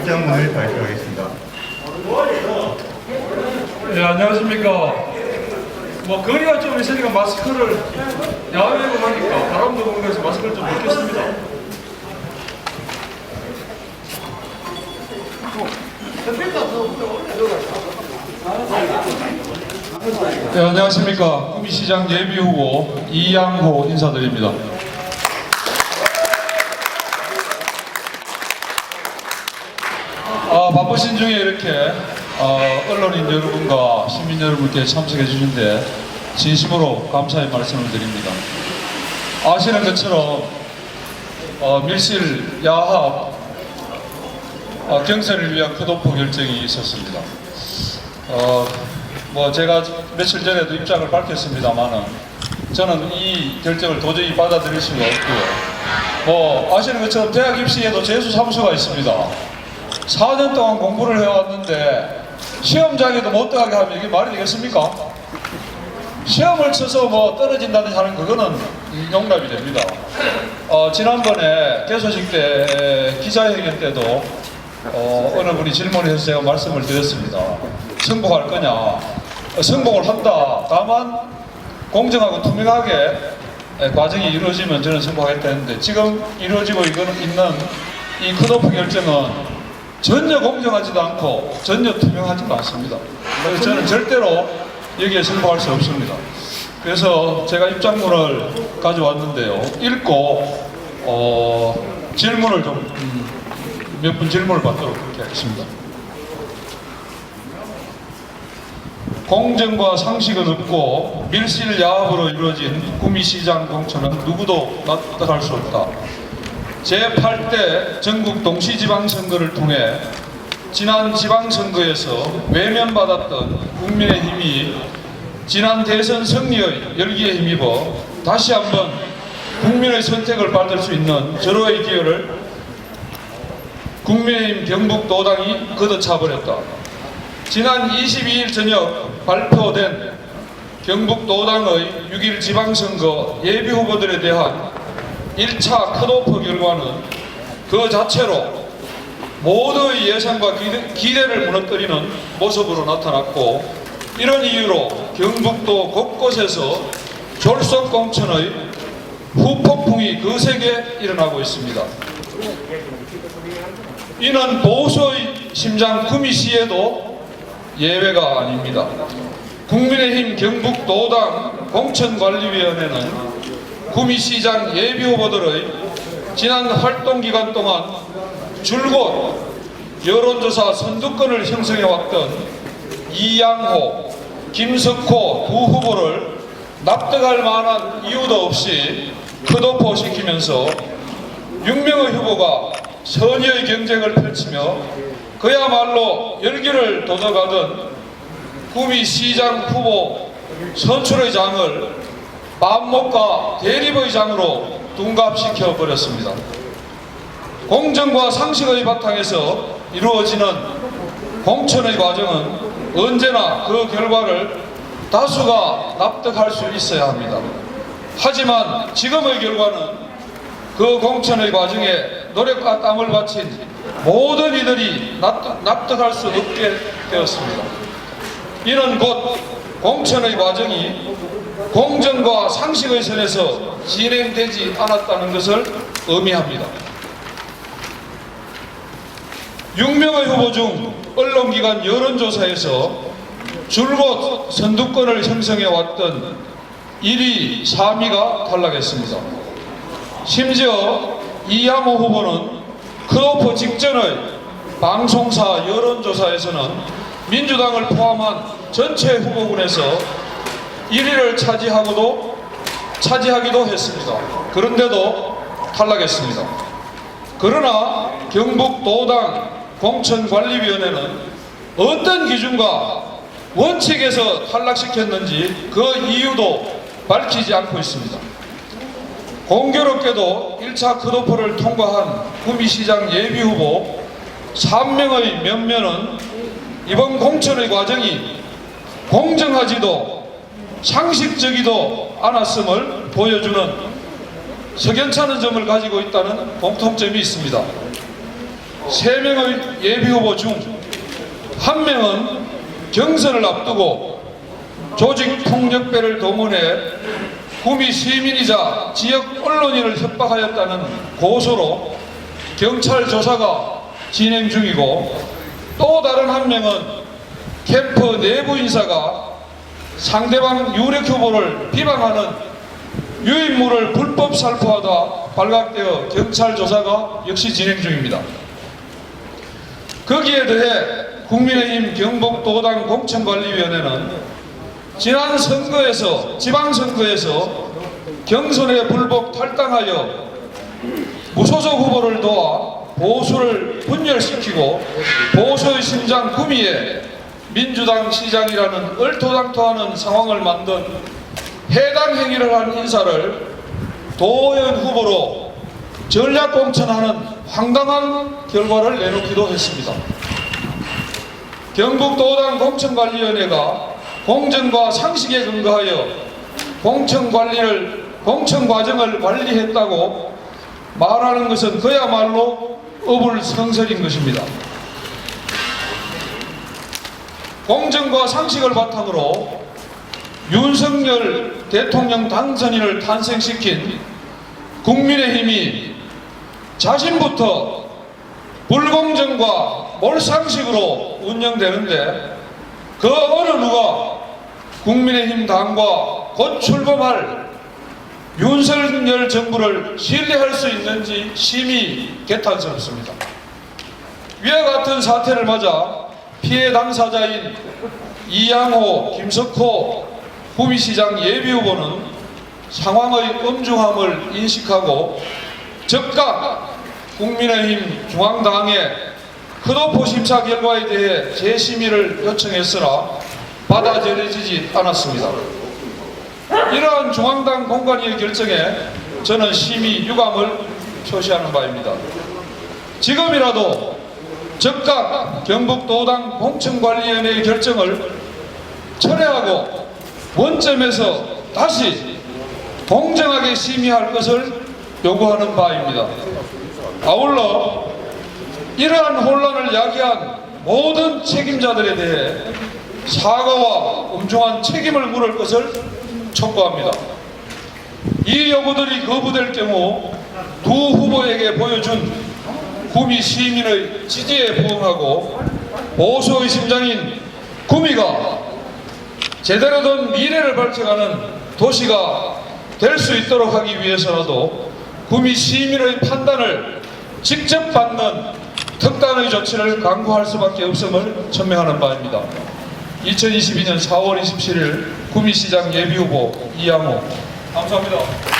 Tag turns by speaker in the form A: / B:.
A: 입장문을 발표하겠습니다.
B: 네, 안녕하십니까. 거리가 좀 있으니까 마스크를 야외로 하니까 바람도 불고 해서 마스크를 좀 벗겠습니다. 네, 안녕하십니까. 구미시장 예비후보 이양호 인사드립니다. 바쁘신 중에 이렇게 언론인 여러분과 시민 여러분께 참석해 주신데 진심으로 감사의 말씀을 드립니다. 아시는 것처럼 밀실 야합 경선을 위한 컷오프 결정이 있었습니다. 제가 며칠 전에도 입장을 밝혔습니다만은 저는 이 결정을 도저히 받아들일 수가 없고요. 아시는 것처럼 대학 입시에도 재수 삼수가 있습니다. 4년 동안 공부를 해왔는데 시험장에도 못 들어가게 하면 이게 말이 되겠습니까? 시험을 쳐서 떨어진다든지 하는 그거는 용납이 됩니다. 지난번에 개소식 때 기자회견 때도 어느 분이 질문을 해서 제가 말씀을 드렸습니다. 승복할 거냐? 승복을 한다. 다만 공정하고 투명하게 과정이 이루어지면 저는 승복하겠다 했는데 지금 이루어지고 있는 이 컷오프 결정은 전혀 공정하지도 않고 전혀 투명하지도 않습니다. 그래서 저는 절대로 여기에 승복할 수 없습니다. 그래서 제가 입장문을 가져왔는데요. 읽고 질문을 몇 분 질문을 받도록 그렇게 하겠습니다. 공정과 상식은 없고 밀실 야합으로 이루어진 구미시장 공천은 누구도 납득할 수 없다. 제8대 전국 동시지방선거를 통해 지난 지방선거에서 외면받았던 국민의힘이 지난 대선 승리의 열기에 힘입어 다시 한번 국민의 선택을 받을 수 있는 절호의 기회를 국민의힘 경북도당이 걷어차버렸다. 지난 22일 저녁 발표된 경북도당의 6.1 지방선거 예비후보들에 대한 1차 컷오프 결과는 그 자체로 모두의 예상과 기대를 무너뜨리는 모습으로 나타났고, 이런 이유로 경북도 곳곳에서 졸속공천의 후폭풍이 거세게 일어나고 있습니다. 이는 보수의 심장 구미시에도 예외가 아닙니다. 국민의힘 경북도당 공천관리위원회는 구미시장 예비후보들의 지난 활동기간 동안 줄곧 여론조사 선두권을 형성해왔던 이양호, 김석호 두 후보를 납득할 만한 이유도 없이 컷오프 시키면서 6명의 후보가 선의의 경쟁을 펼치며 그야말로 열기를 돋아가던 구미시장 후보 선출의 장을 맘목과 대립의 장으로 둔갑시켜 버렸습니다. 공정과 상식의 바탕에서 이루어지는 공천의 과정은 언제나 그 결과를 다수가 납득할 수 있어야 합니다. 하지만 지금의 결과는 그 공천의 과정에 노력과 땀을 바친 모든 이들이 납득할 수 없게 되었습니다. 이는 곧 공천의 과정이 공정과 상식의 선에서 진행되지 않았다는 것을 의미합니다. 6명의 후보 중 언론기관 여론조사에서 줄곧 선두권을 형성해왔던 1위, 3위가 탈락했습니다. 심지어 이양호 후보는 컷오프 직전의 방송사 여론조사에서는 민주당을 포함한 전체 후보군에서 1위를 차지하기도 했습니다. 그런데도 탈락했습니다. 그러나 경북도당 공천관리위원회는 어떤 기준과 원칙에서 탈락시켰는지 그 이유도 밝히지 않고 있습니다. 공교롭게도 1차 컷오프를 통과한 구미시장 예비후보 3명의 면면은 이번 공천의 과정이 공정하지도 상식적이도 않았음을 보여주는 석연찮은 점을 가지고 있다는 공통점이 있습니다. 3명의 예비후보 중 1명은 경선을 앞두고 조직 폭력배를 동원해 구미 시민이자 지역 언론인을 협박하였다는 고소로 경찰 조사가 진행 중이고, 또 다른 1명은 캠프 내부 인사가 상대방 유력 후보를 비방하는 유인물을 불법 살포하다 발각되어 경찰 조사가 역시 진행 중입니다. 거기에 대해 국민의힘 경북도당 공천관리위원회는 지난 선거에서, 지방선거에서 경선에 불복 탈당하여 무소속 후보를 도와 보수를 분열시키고 보수의 심장 구미에 민주당 시장이라는 얼토당토하는 상황을 만든 해당 행위를 한 인사를 도의원 후보로 전략공천하는 황당한 결과를 내놓기도 했습니다. 경북도당 공천관리위원회가 공정과 상식에 근거하여 공천 과정을 관리했다고 말하는 것은 그야말로 어불성설인 것입니다. 공정과 상식을 바탕으로 윤석열 대통령 당선인을 탄생시킨 국민의힘이 자신부터 불공정과 몰상식으로 운영되는데, 그 어느 누가 국민의힘 당과 곧 출범할 윤석열 정부를 신뢰할 수 있는지 심히 개탄스럽습니다. 위와 같은 사태를 맞아 피해 당사자인 이양호, 김석호 구미시장 예비후보는 상황의 엄중함을 인식하고 즉각 국민의힘 중앙당의 컷오프 심사 결과에 대해 재심의를 요청했으나 받아들여지지 않았습니다. 이러한 중앙당 공관위의 결정에 저는 심히 유감을 표시하는 바입니다. 지금이라도 즉각 경북도당 공천관리위원회의 결정을 철회하고 원점에서 다시 공정하게 심의할 것을 요구하는 바입니다. 아울러 이러한 혼란을 야기한 모든 책임자들에 대해 사과와 엄중한 책임을 물을 것을 촉구합니다. 이 요구들이 거부될 경우 두 후보에게 보여준 구미 시민의 지지에 부응하고 보수의 심장인 구미가 제대로 된 미래를 밝혀가는 도시가 될 수 있도록 하기 위해서라도 구미 시민의 판단을 직접 받는 특단의 조치를 강구할 수밖에 없음을 천명하는 바입니다. 2022년 4월 27일 구미시장 예비후보 이양호. 감사합니다.